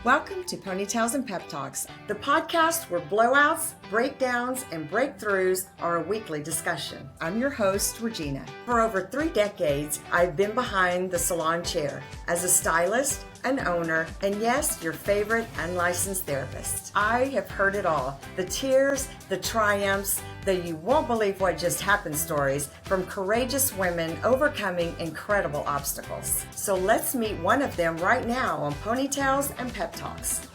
Welcome to Ponytails and Pep Talks, the podcast where blowouts, breakdowns, and breakthroughs are a weekly discussion. I'm your host, Regina. For over 3 decades, I've been behind the salon chair as a stylist, an owner, and yes, your favorite unlicensed therapist. I have heard it all. The tears, the triumphs, the you won't believe what just happened stories from courageous women overcoming incredible obstacles. So let's meet one of them right now on Ponytails and Pep Talks.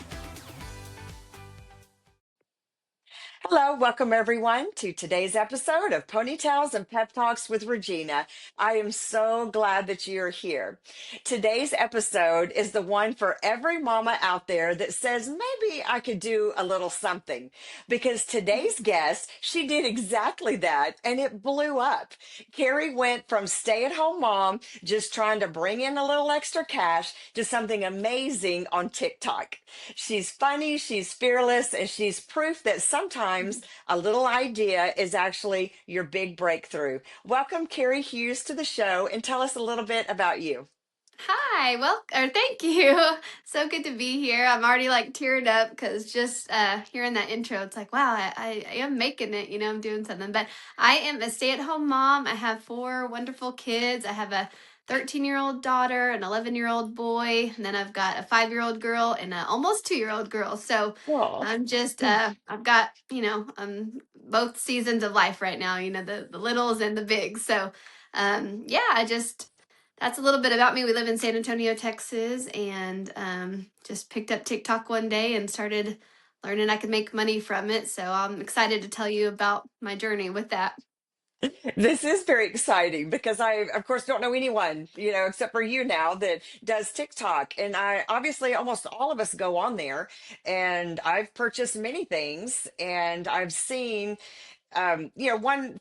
Hello, welcome everyone to today's episode of Ponytails and Pep Talks with Regina. I am so glad that you're here. Today's episode is the one for every mama out there that says maybe I could do a little something, because today's guest, she did exactly that and it blew up. Keri went from stay-at-home mom just trying to bring in a little extra cash to something amazing on TikTok. She's funny, she's fearless, and she's proof that sometimes a little idea is actually your big breakthrough. Welcome, Keri Hughes, to the show, and tell us a little bit about you. Hi, or thank you. So good to be here. I'm already like teared up because just hearing that intro, it's like, wow, I am making it, I'm doing something. But I am a stay-at-home mom. I have 4 wonderful kids. I have a 13-year-old daughter, an 11-year-old boy, and then I've got a 5-year-old girl and an almost 2-year-old girl. So Oh. I'm just, I've got, both seasons of life right now, the littles and the bigs. So yeah, that's a little bit about me. We live in San Antonio, Texas, and just picked up TikTok one day and started learning I could make money from it. So I'm excited to tell you about my journey with that. This is very exciting because I, of course, don't know anyone, except for you now that does TikTok. And I obviously almost all of us go on there, and I've purchased many things and I've seen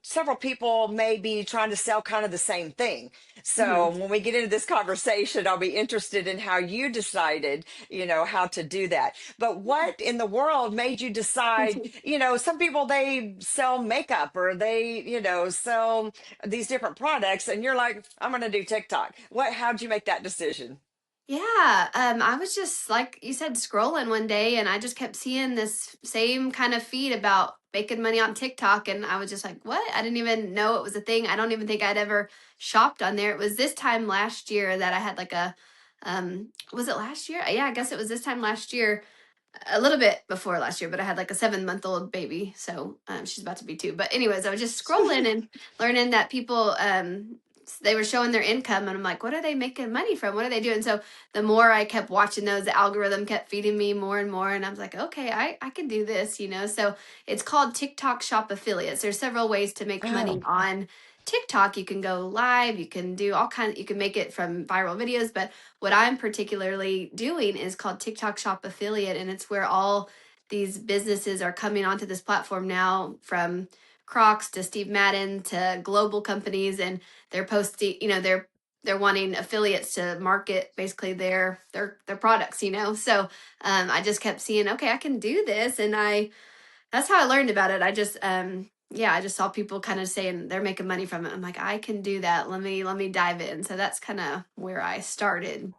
several people may be trying to sell kind of the same thing. So Mhm. when we get into this conversation, I'll be interested in how you decided, how to do that. But what in the world made you decide, some people they sell makeup or they, sell these different products and you're like, I'm going to do TikTok. How'd you make that decision? Yeah, I was just like you said, scrolling one day, and I just kept seeing this same kind of feed about making money on TikTok, and I was just like, "What?" I didn't even know it was a thing. I don't even think I'd ever shopped on there. It was this time last year that I had like was it last year? Yeah, I guess it was this time last year, a little bit before last year, but I had like a 7-month-old baby, so she's about to be 2. But anyways, I was just scrolling and learning that people they were showing their income, and I'm like, what are they making money from? What are they doing? So the more I kept watching those, the algorithm kept feeding me more and more, and I was like, okay, I can do this. So it's called TikTok Shop Affiliates. There's several ways to make money Oh, on TikTok. You can go live, you can do all kinds, you can make it from viral videos, but what I'm particularly doing is called TikTok Shop Affiliate, and it's where all these businesses are coming onto this platform now, from Crocs to Steve Madden to global companies, and they're posting, they're wanting affiliates to market basically their products. So I just kept seeing, okay, I can do this, and that's how I learned about it. I just saw people kind of saying they're making money from it. I'm like, I can do that. Let me dive in. So that's kind of where I started.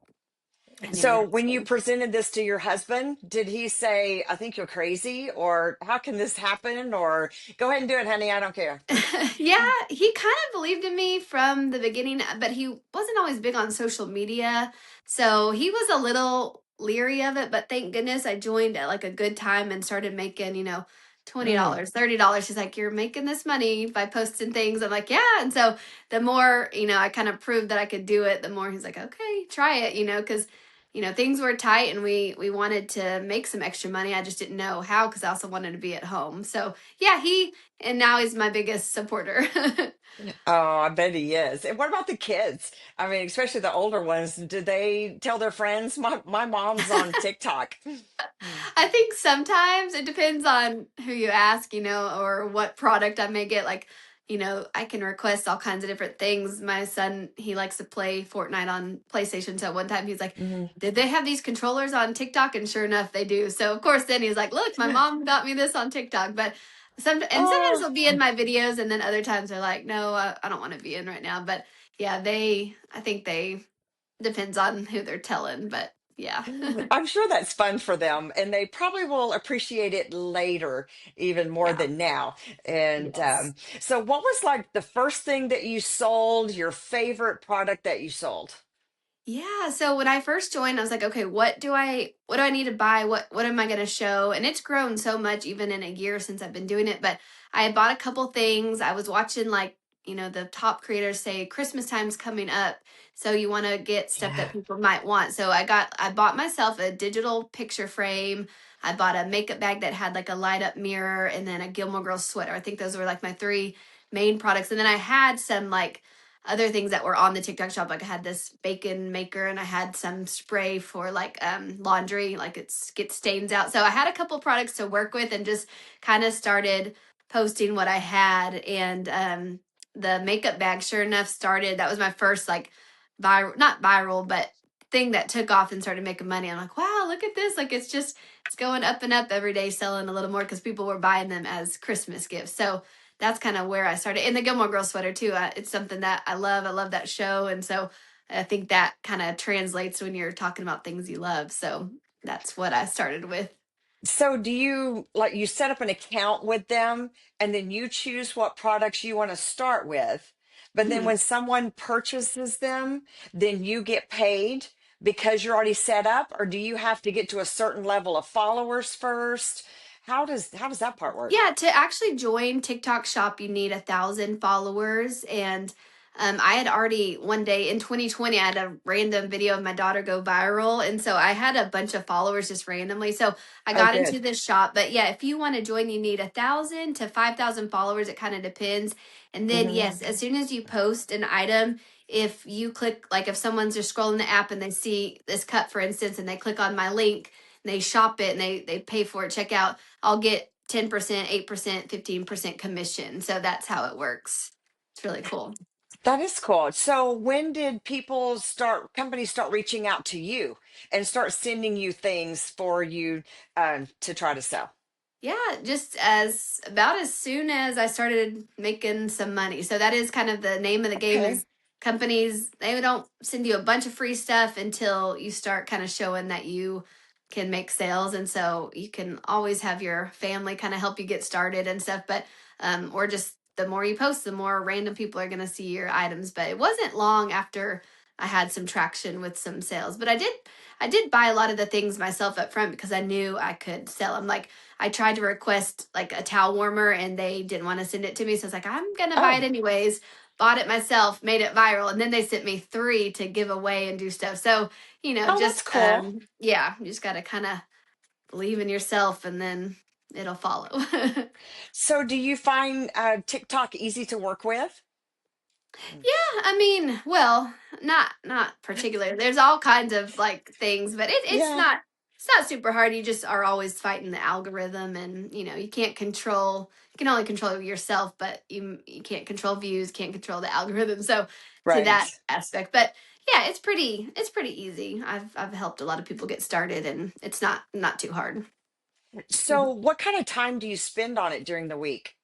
And yeah, so when you presented this to your husband, did he say, I think you're crazy, or how can this happen, or go ahead and do it, honey, I don't care? yeah, he kind of believed in me from the beginning, but he wasn't always big on social media. So he was a little leery of it, but thank goodness I joined at like a good time and started making, Mm. $20, $30. She's like, you're making this money by posting things. I'm like, yeah. And so the more, I kind of proved that I could do it, the more he's like, okay, try it, because things were tight and we wanted to make some extra money. I just didn't know how, because I also wanted to be at home. So yeah, and now he's my biggest supporter. Oh, I bet he is. And what about the kids? I mean, especially the older ones. Do they tell their friends? My mom's on TikTok. I think sometimes it depends on who you ask, or what product I may get. Like, I can request all kinds of different things. My son, he likes to play Fortnite on PlayStation. So one time he's like, Mhm. did they have these controllers on TikTok? And sure enough, they do. So of course, then he's like, look, my mom got me this on TikTok. But sometimes Oh, they'll be in my videos, and then other times they're like, no, I don't want to be in right now. But yeah, I think they depends on who they're telling. But Yeah. I'm sure that's fun for them, and they probably will appreciate it later, even more Yeah. than now. And Yes. so, what was like the first thing that you sold, your favorite product that you sold? Yeah, so when I first joined, I was like, okay, what do I need to buy? What am I going to show? And it's grown so much even in a year since I've been doing it, but I had bought a couple things. I was watching like, the top creators say Christmas time's coming up, so you want to get stuff that Yeah. people might want. So I bought myself a digital picture frame. I bought a makeup bag that had like a light up mirror and then a Gilmore Girls sweater. I think those were like my three main products. And then I had some like other things that were on the TikTok shop. Like I had this bacon maker and I had some spray for like laundry, like gets stains out. So I had a couple products to work with and just kind of started posting what I had. And the makeup bag, sure enough, started. That was my first like viral, not viral, but thing that took off and started making money. I'm like, wow, look at this. Like it's going up and up every day, selling a little more because people were buying them as Christmas gifts. So that's kind of where I started. And the Gilmore Girls sweater too. It's something that I love. I love that show, and so I think that kind of translates when you're talking about things you love. So that's what I started with. So, do you like you set up an account with them and then you choose what products you want to start with? But then Mhm. when someone purchases them, then you get paid because you're already set up, or do you have to get to a certain level of followers first? How does that part work? Yeah, to actually join TikTok Shop, you need 1,000 followers. And I had already one day in 2020, I had a random video of my daughter go viral. And so I had a bunch of followers just randomly. So I Oh, got into good. this shop. But yeah, if you want to join, you need 1,000 to 5,000 followers. It kind of depends. And then, Hmm. yes, as soon as you post an item, if you click, like if someone's just scrolling the app and they see this cup, for instance, and they click on my link, and they shop it and they pay for it, check out, I'll get 10%, 8%, 15% commission. So that's how it works. It's really cool. That is cool. So, when did companies start reaching out to you and start sending you things for you to try to sell? Yeah, just as about as soon as I started making some money. So that is kind of the name of the game Okay. is companies, they don't send you a bunch of free stuff until you start kind of showing that you can make sales. And so you can always have your family kind of help you get started and stuff. But or just the more you post, the more random people are gonna see your items. But it wasn't long after I had some traction with some sales. But I did buy a lot of the things myself up front because I knew I could sell them. Like I tried to request like a towel warmer and they didn't want to send it to me. So I was like, I'm gonna buy it Oh, anyways. Bought it myself, made it viral, and then they sent me three to give away and do stuff. So, oh, that's just cool. yeah, you just gotta kind of believe in yourself and then it'll follow. So, do you find TikTok easy to work with? Yeah, I mean, well, not particular. There's all kinds of like things, but Yeah, it's not super hard. You just are always fighting the algorithm, and you can't control. You can only control yourself, but you can't control views, can't control the algorithm. So to that right. aspect, but yeah, it's pretty easy. I've helped a lot of people get started, and it's not too hard. So, what kind of time do you spend on it during the week?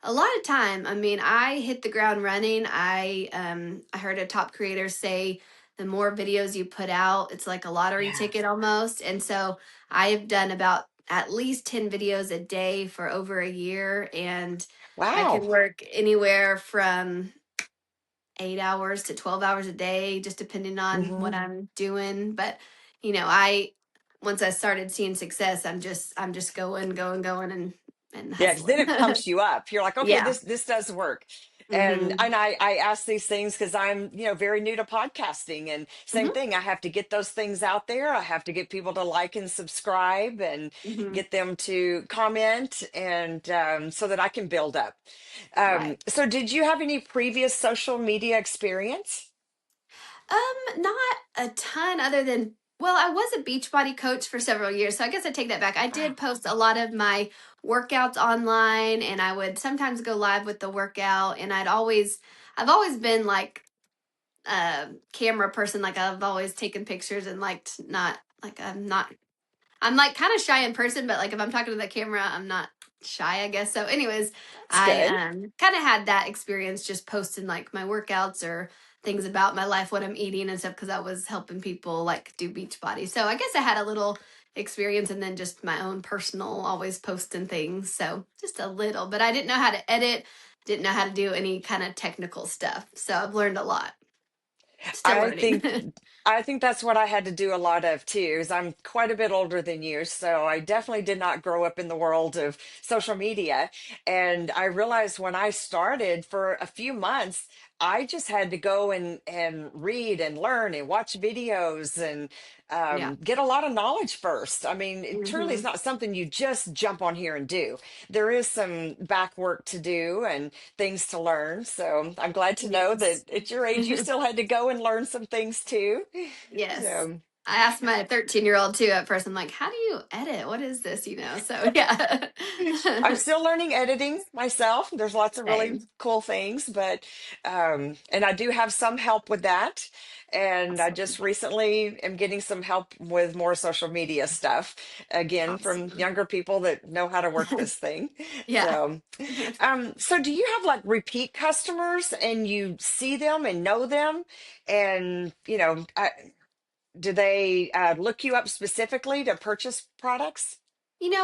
A lot of time. I mean, I hit the ground running. I heard a top creator say the more videos you put out, it's like a lottery Yeah. ticket almost. And so I've done about at least 10 videos a day for over a year, and I Wow. can work anywhere from 8 hours to 12 hours a day, just depending on what Hmm. I'm doing. But I once I started seeing success, I'm just going and Yeah, because then hustling. it pumps you up. You're like, okay, Yeah. this does work. And Hmm. and I ask these things because I'm very new to podcasting, and same Hmm. thing. I have to get those things out there. I have to get people to like and subscribe and Hmm. get them to comment, and so that I can build up. Right. So, did you have any previous social media experience? Not a ton other than, well, I was a Beachbody coach for several years, so I guess I take that back. I did post a lot of my workouts online, and I would sometimes go live with the workout. And I've always been like a camera person. Like I've always taken pictures and liked not like I'm like kind of shy in person, but like if I'm talking to the camera, I'm not shy, I guess. So, anyways, That's I good. kind of had that experience just posting like my workouts or things about my life, what I'm eating and stuff, because I was helping people like do Beachbody. So I guess I had a little experience, and then just my own personal always posting things. So just a little, but I didn't know how to edit, didn't know how to do any kind of technical stuff. So I've learned a lot. Still I learning. think I think that's what I had to do a lot of too, is I'm quite a bit older than you, so I definitely did not grow up in the world of social media. And I realized when I started for a few months, I just had to go and read and learn and watch videos and Yeah. get a lot of knowledge first. I mean, it truly is Hmm. not something you just jump on here and do. There is some back work to do and things to learn. So I'm glad to know that Yes. at your age, you still had to go and learn some things too. Yes. So I asked my 13-year-old too at first. I'm like, how do you edit? What is this? So yeah. I'm still learning editing myself. There's lots of really Same. cool things, but and I do have some help with that. And I Awesome. just recently am getting some help with more social media stuff, again, from Awesome. younger people that know how to work this thing. Yeah. So do you have like repeat customers and you see them and know them? And, do they look you up specifically to purchase products?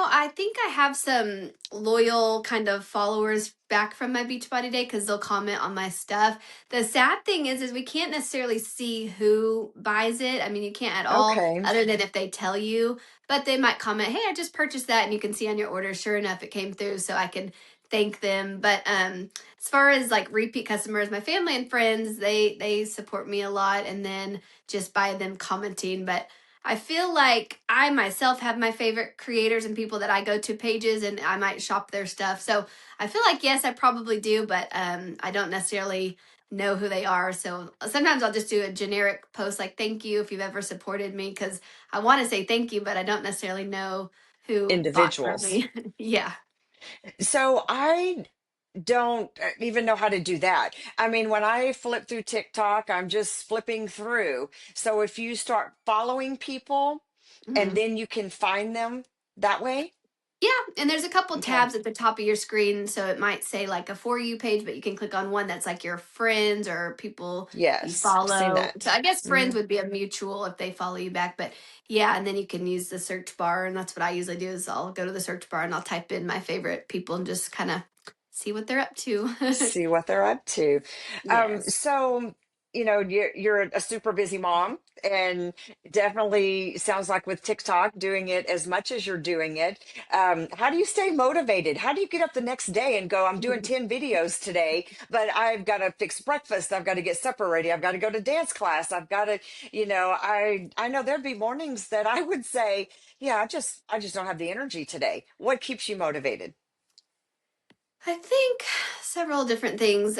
I think I have some loyal kind of followers back from my Beachbody day because they'll comment on my stuff. The sad thing is we can't necessarily see who buys it. I mean, you can't at all, Okay. other than if they tell you. But they might comment, "Hey, I just purchased that," and you can see on your order. Sure enough, it came through, so I can thank them. But as far as like repeat customers, my family and friends, they support me a lot, and then just by them commenting. But I feel like I myself have my favorite creators and people that I go to pages and I might shop their stuff. So I feel like yes, I probably do, but I don't necessarily know who they are. So sometimes I'll just do a generic post like "thank you if you've ever supported me" because I want to say thank you, but I don't necessarily know who bought from Individuals. me. Yeah. So I don't even know how to do that. I mean, when I flip through TikTok, I'm just flipping through. So if you start following people and Mhm. then you can find them that way. Yeah, and there's a couple Okay. tabs at the top of your screen, so it might say like a for you page, but you can click on one that's like your friends or people you Yes, I've seen follow. So that. I guess friends Mhm. would be a mutual if they follow you back, but yeah, and then you can use the search bar, and that's what I usually do is I'll go to the search bar and I'll type in my favorite people and just kind of see what they're up to. See what they're up to. Yes. So, you're a super busy mom, and definitely sounds like with TikTok doing it as much as you're doing it. How do you stay motivated? How do you get up the next day and go, I'm doing 10 videos today, but I've got to fix breakfast, I've got to get supper ready, I've got to go to dance class, I've got to, I know there'd be mornings that I would say, yeah, I just don't have the energy today. What keeps you motivated? I think several different things.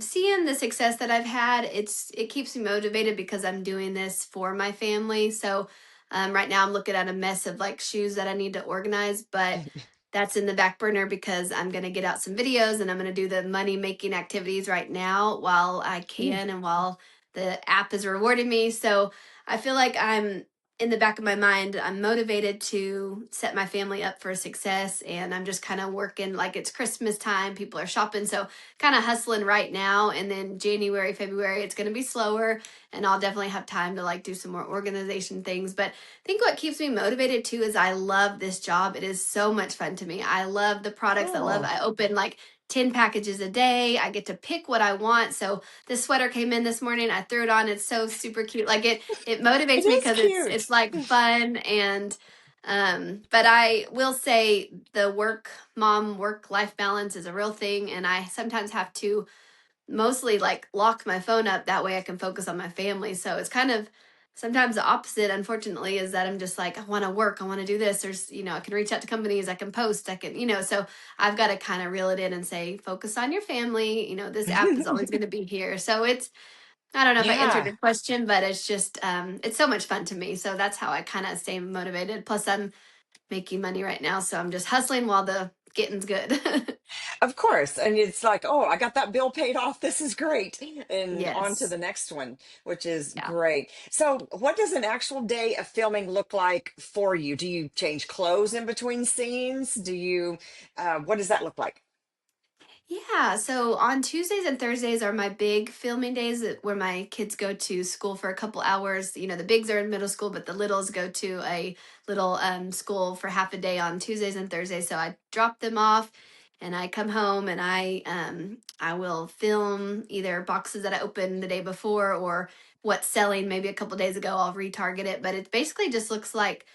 Seeing the success that I've had, it keeps me motivated because I'm doing this for my family. So right now I'm looking at a mess of like shoes that I need to organize, but that's in the back burner because I'm gonna get out some videos and I'm gonna do the money making activities right now while I Ooh. can and while the app is rewarding me. So I feel like I'm in the back of my mind, I'm motivated to set my family up for success. And I'm just kind of working like it's Christmas time, people are shopping. So, kind of hustling right now. And then January, February, it's going to be slower. And I'll definitely have time to like do some more organization things. But I think what keeps me motivated too is I love this job. It is so much fun to me. I love the products. Oh, I open like 10 packages a day. I get to pick what I want. So, this sweater came in this morning. I threw it on. It's so super cute. Like it it motivates me is because it's cute. like fun and but I will say the work life balance is a real thing, and I sometimes have to mostly like lock my phone up that way I can focus on my family. So it's kind of sometimes the opposite, unfortunately, is that I'm just like, I want to work, I want to do this. There's, I can reach out to companies, I can post, I can, so I've got to kind of reel it in and say, focus on your family. This app is always going to be here. So I don't know if I answered Yeah. your question, but it's just it's so much fun to me. So that's how I kind of stay motivated. Plus I'm making money right now, so I'm just hustling while the getting's good. Of course. And it's like, oh, I got that bill paid off. This is great. And on to Yes. the next one, which is Yeah. great. So, what does an actual day of filming look like for you? Do you change clothes in between scenes? What does that look like? Yeah, so on Tuesdays and Thursdays are my big filming days where my kids go to school for a couple hours. The bigs are in middle school, but the littles go to a little school for half a day on Tuesdays and Thursdays. So I drop them off and I come home and I will film either boxes that I opened the day before or what's selling maybe a couple days ago. I'll retarget it, but it basically just looks like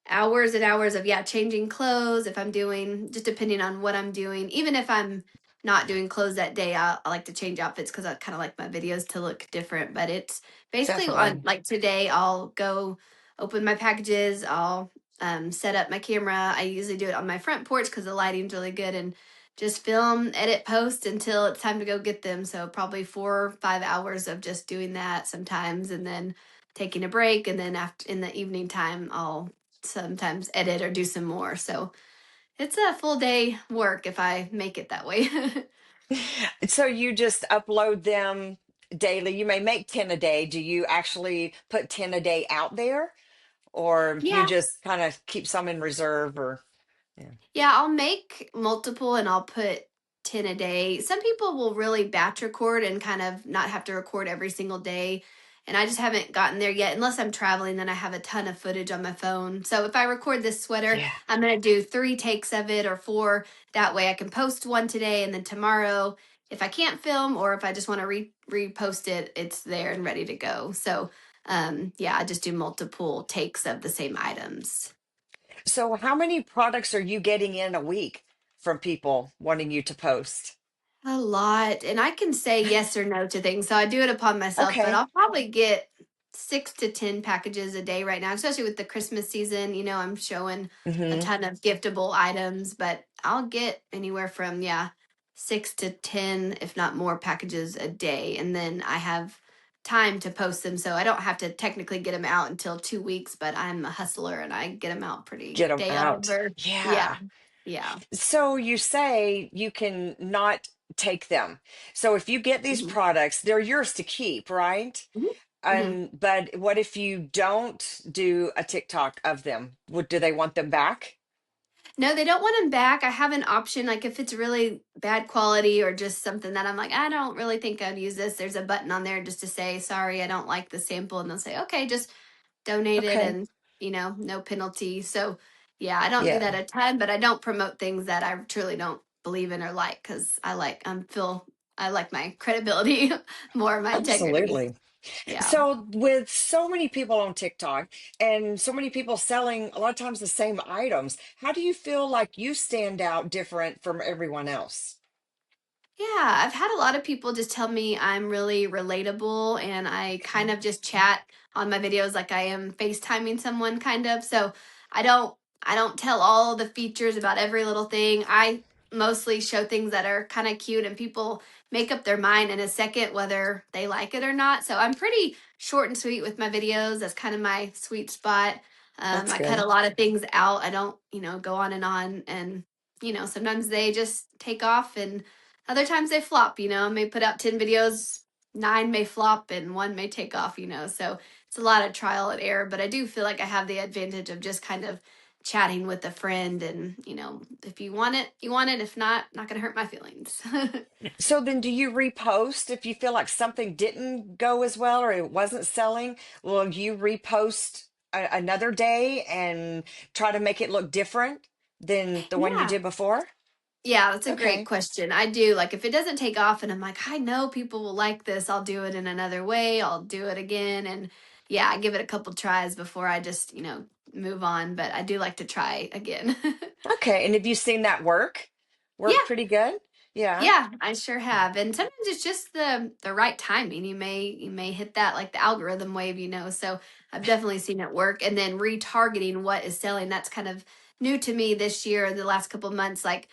hours and hours of changing clothes if I'm doing, just depending on what I'm doing. Even if I'm not doing clothes that day, I like to change outfits because I kind of like my videos to look different. But it's basically on, Definitely. like, today I'll go open my packages. I'll set up my camera. I usually do it on my front porch because the lighting's really good, and just film, edit, post until it's time to go get them. So probably 4 or 5 hours of just doing that sometimes, and then taking a break, and then after in the evening time I'll sometimes edit or do some more. So it's a full day work if I make it that way. So you just upload them daily. You may make 10 a day. Do you actually put 10 a day out there, or you Yeah. just kind of keep some in reserve, or yeah. Yeah, I'll make multiple and I'll put 10 a day. Some people will really batch record and kind of not have to record every single day. And I just haven't gotten there yet. Unless I'm traveling, then I have a ton of footage on my phone. So if I record this sweater, Yeah. I'm going to do 3 takes of it or 4. That way I can post one today, and then tomorrow, if I can't film or if I just want to repost it, it's there and ready to go. So yeah, I just do multiple takes of the same items. So how many products are you getting in a week from people wanting you to post? A lot. And I can say yes or no to things. So I do it upon myself, but Okay. I'll probably get 6 to 10 packages a day right now, especially with the Christmas season. I'm showing a Hmm. ton of giftable items, but I'll get anywhere from, 6 to 10, if not more, packages a day. And then I have time to post them. So I don't have to technically get them out until 2 weeks, but I'm a hustler and I get them out pretty Get them day of, out. or yeah, Yeah. yeah. So you say you can not take them. So if you get these Mhm. products, they're yours to keep, right? Mhm. Mhm. And but what if you don't do a TikTok of them? Would do they want them back? No, they don't want them back. I have an option, like, if it's really bad quality or just something that I'm like, I don't really think I'd use this. There's a button on there just to say, sorry, I don't like the sample. And they'll say, okay, just donate it, Okay. and, no penalty. So, yeah, I don't do Yeah, that a ton, but I don't promote things that I truly don't believe in or like, because I like my credibility more, my integrity. absolutely. Yeah. So with so many people on TikTok and so many people selling a lot of times the same items, how do you feel like you stand out different from everyone else? Yeah, I've had a lot of people just tell me I'm really relatable and I kind Okay. of just chat on my videos like I am FaceTiming someone kind of. So I don't tell all the features about every little thing. I mostly show things that are kind of cute, and people make up their mind in a second whether they like it or not. So I'm pretty short and sweet with my videos. That's kind of my sweet spot. That's I cut a good. lot of things out. I don't, go on, and sometimes they just take off, and other times they flop. I may put out 10 videos, 9 may flop, and 1 may take off. So it's a lot of trial and error, but I do feel like I have the advantage of just kind of chatting with a friend. And, if you want it, you want it. If not going to hurt my feelings. So then do you repost if you feel like something didn't go as well or it wasn't selling? Will you repost another day and try to make it look different than the one you Yeah. did before? Yeah, that's a great Okay. question. I do. Like, if it doesn't take off and I'm like, I know people will like this, I'll do it in another way. I'll do it again. And yeah, I give it a couple tries before I just, move on. But I do like to try again. Okay. And have you seen that work? Work Yeah. pretty good? Yeah. Yeah, I sure have. And sometimes it's just the right timing. You may hit that, like, the algorithm wave. So I've definitely seen it work. And then retargeting what is selling, that's kind of new to me this year, the last couple months. Like,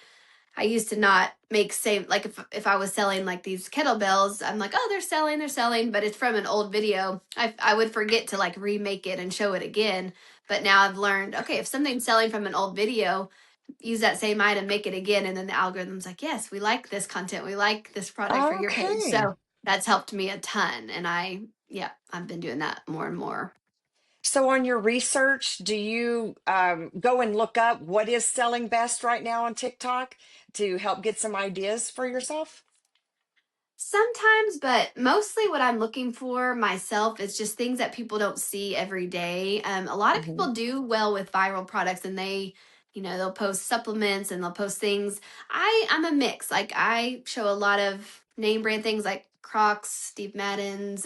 I used to not make same, like, if I was selling like these kettlebells, I'm like, oh, they're selling, but it's from an old video. I would forget to like remake it and show it again. But now I've learned, okay, if something's selling from an old video, use that same item, make it again, and then the algorithm's like, yes, we like this content, we like this product for your page. Okay. So that's helped me a ton, and I've been doing that more and more. So, on your research, do you go and look up what is selling best right now on TikTok to help get some ideas for yourself? Sometimes, but mostly what I'm looking for myself is just things that people don't see every day. A lot of Hmm. people do well with viral products and they'll post supplements and they'll post things. I'm a mix. Like I show a lot of name brand things like Crocs, Steve Madden's,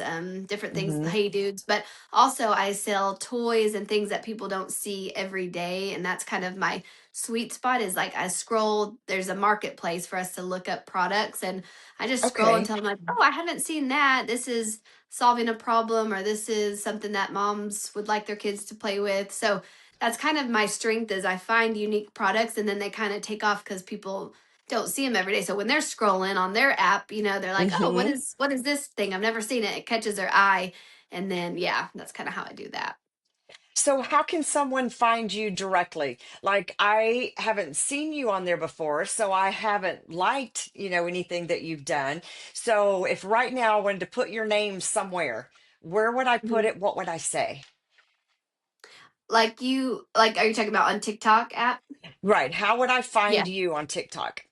different things, Hmm. Hey Dudes, but also I sell toys and things that people don't see every day. And that's kind of my sweet spot is like I scroll, there's a marketplace for us to look up products and I just scroll Okay. until I'm like, oh, I haven't seen that. This is solving a problem, or this is something that moms would like their kids to play with. So that's kind of my strength is I find unique products and then they kind of take off because people don't see them every day. So when they're scrolling on their app, they're like, oh, what Hmm. is what is this thing? I've never seen it. It catches their eye. And then yeah, that's kind of how I do that. So, how can someone find you directly? Like, I haven't seen you on there before, so I haven't liked, anything that you've done. So, if right now I wanted to put your name somewhere, where would I put Mhm. it? What would I say? Like are you talking about on TikTok app? Right. How would I Yeah. find you on TikTok?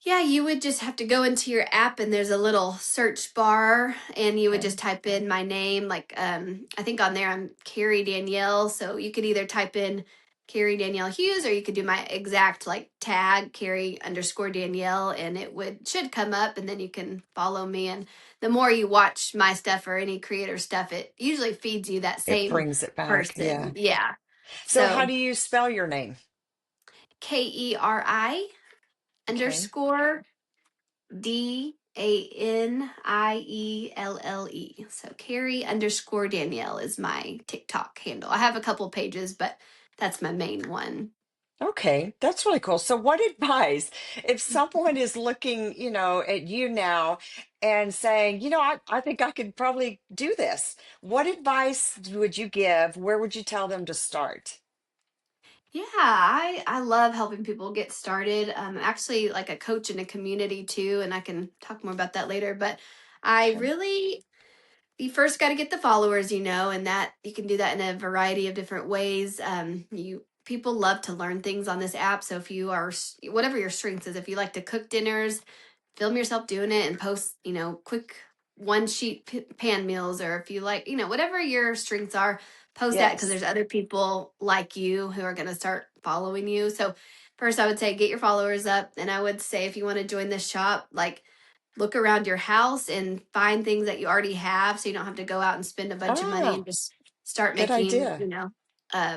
Yeah, you would just have to go into your app and there's a little search bar and you would Okay. just type in my name. Like I think on there I'm Keri Danielle. So you could either type in Keri Danielle Hughes or you could do my exact like tag, Keri_Danielle, and it should come up and then you can follow me. And the more you watch my stuff or any creator stuff, it usually feeds you that It same brings it back. Yeah. person. Yeah. So, how So do you spell your name? KERI Okay. underscore DANIELLE. So Keri_Danielle is my TikTok handle. I have a couple pages, but that's my main one. Okay, that's really cool. So, what advice, if someone is looking, at you now and saying, I think I could probably do this, what advice would you give? Where would you tell them to start? Yeah, I love helping people get started. Actually like a coach in a community too, and I can talk more about that later. But I Okay. really you first got to get the followers, and that you can do that in a variety of different ways. You People love to learn things on this app. So if you are whatever your strengths is, if you like to cook dinners, film yourself doing it and post, quick one sheet pan meals, or if you like, whatever your strengths are, post that because Yes. there's other people like you who are going to start following you. So first I would say get your followers up, and I would say if you want to join this shop, like look around your house and find things that you already have so you don't have to go out and spend a bunch of money, and Oh, just start good making, idea.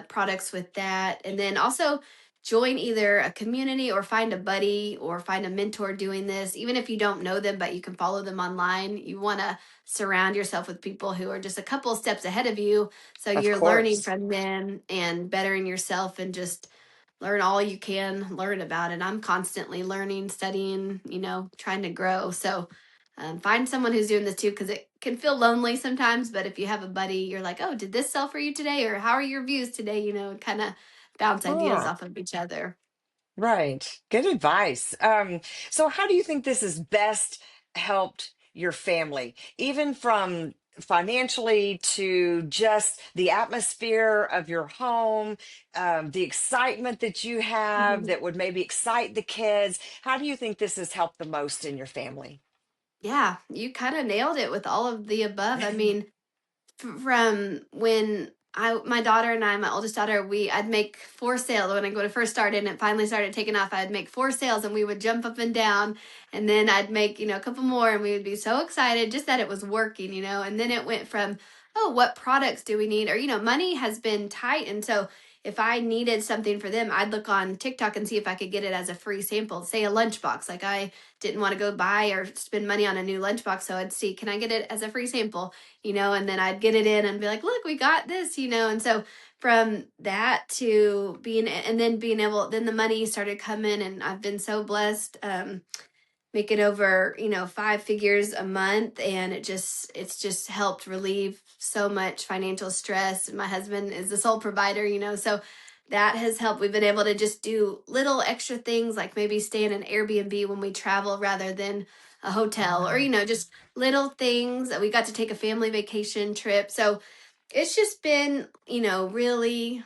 products with that. And then also join either a community or find a buddy or find a mentor doing this. Even if you don't know them, but you can follow them online, you want to surround yourself with people who are just a couple steps ahead of you. So Of you're learning course. from them and bettering yourself and just learn all you can learn about it. I'm constantly learning, studying, trying to grow. So find someone who's doing this too, because it can feel lonely sometimes. But if you have a buddy, you're like, oh, did this sell for you today? Or how are your views today? Kind of bounce ideas Huh. off of each other. Right. Good advice. So how do you think this has best helped your family, even from financially to just the atmosphere of your home, the excitement that you have Mhm. that would maybe excite the kids? How do you think this has helped the most in your family? Yeah, you kind of nailed it with all of the above. I mean, from when my daughter and I, my oldest daughter, I'd make four sales when I go to first started and it finally started taking off. I'd make four sales and we would jump up and down, and then I'd make, a couple more and we would be so excited just that it was working, and then it went from, oh, what products do we need? Or, money has been tight. And so if I needed something for them, I'd look on TikTok and see if I could get it as a free sample, say a lunchbox. Like I didn't want to go buy or spend money on a new lunchbox. So I'd see, can I get it as a free sample? And then I'd get it in and be like, look, we got this. And so from that to being able, then the money started coming, and I've been so blessed, making over, five figures a month. And it's just helped relieve so much financial stress. My husband is the sole provider, so that has helped. We've been able to just do little extra things like maybe stay in an Airbnb when we travel rather than a hotel, or, Ah, just little things that we got to take a family vacation trip. So It's just been, really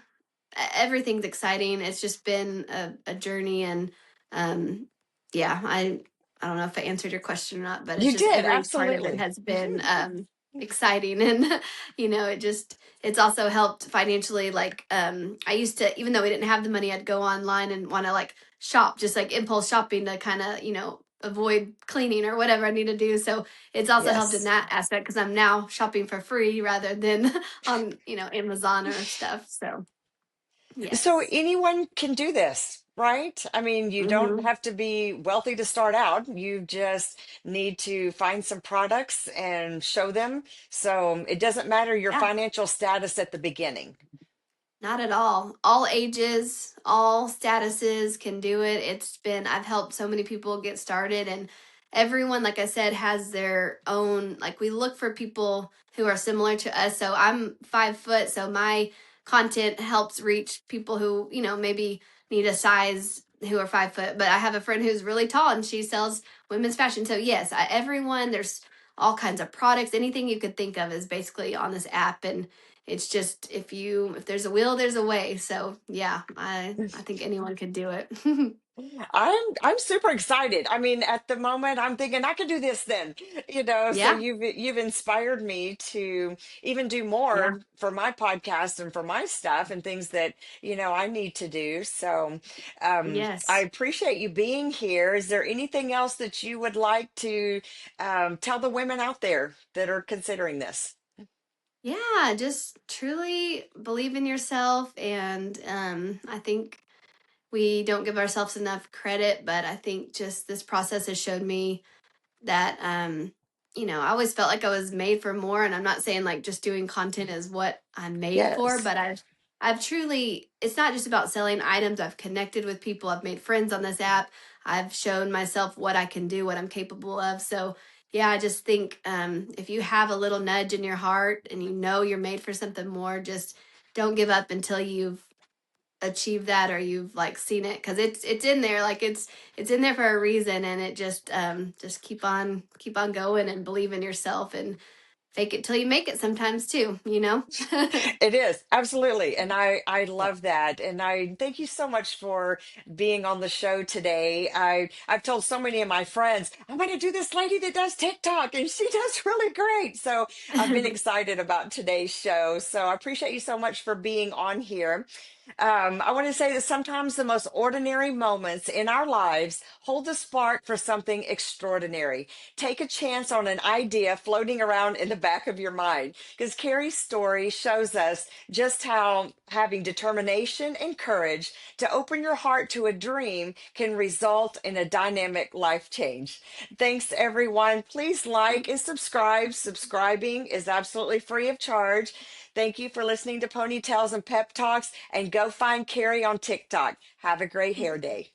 everything's exciting. It's just been a journey, and um, yeah, I don't know if I answered your question or not, but it's You just did, every part of it absolutely. has been exciting, and it's also helped financially. Like I used to, even though we didn't have the money, I'd go online and want to like shop, just like impulse shopping to kind of avoid cleaning or whatever I need to do. So it's also helped in Yes. that aspect because I'm now shopping for free rather than on Amazon or stuff. So So yes. anyone can do this, right? I mean, you don't Hmm. have to be wealthy to start out. You just need to find some products and show them. So it doesn't matter your Yeah. financial status at the beginning. Not at all. All ages, all statuses can do it. I've helped so many people get started, and everyone, like I said, has their own, like, we look for people who are similar to us. So I'm 5 foot, so my content helps reach people who, maybe need a size who are 5 foot. But I have a friend who's really tall and she sells women's fashion. So, yes, everyone, there's all kinds of products. Anything you could think of is basically on this app. And it's just if there's a will, there's a way. So yeah, I think anyone could do it. I'm super excited. I mean, at the moment, I'm thinking I could do this then, so Yeah, you've inspired me to even do yeah, more for my podcast and for my stuff and things that, I need to do. So, I yes, appreciate you being here. Is there anything else that you would like to tell the women out there that are considering this? yeah. Just truly believe in yourself, and I think we don't give ourselves enough credit. But I think just this process has showed me that I always felt like I was made for more, and I'm not saying like just doing content is what I'm made for, Yes. but I've truly, it's not just about selling items. I've connected with people, I've made friends on this app, I've shown myself what I can do, what I'm capable of. So yeah, I just think if you have a little nudge in your heart and you're made for something more, just don't give up until you've achieve that or you've like seen it, because it's in there, like it's in there for a reason. And it just keep on going and believe in yourself and fake it till you make it sometimes too. It is absolutely, and I love that, and I thank you so much for being on the show today. I've told so many of my friends I'm going to do this lady that does TikTok, and she does really great. So I've been excited about today's show. So I appreciate you so much for being on here. I want to say that sometimes the most ordinary moments in our lives hold the spark for something extraordinary. Take a chance on an idea floating around in the back of your mind, because Keri's story shows us just how having determination and courage to open your heart to a dream can result in a dynamic life change. Thanks, everyone. Please like and subscribe. Subscribing is absolutely free of charge. Thank you for listening to Ponytails and Pep Talks, and go find Keri on TikTok. Have a great hair day.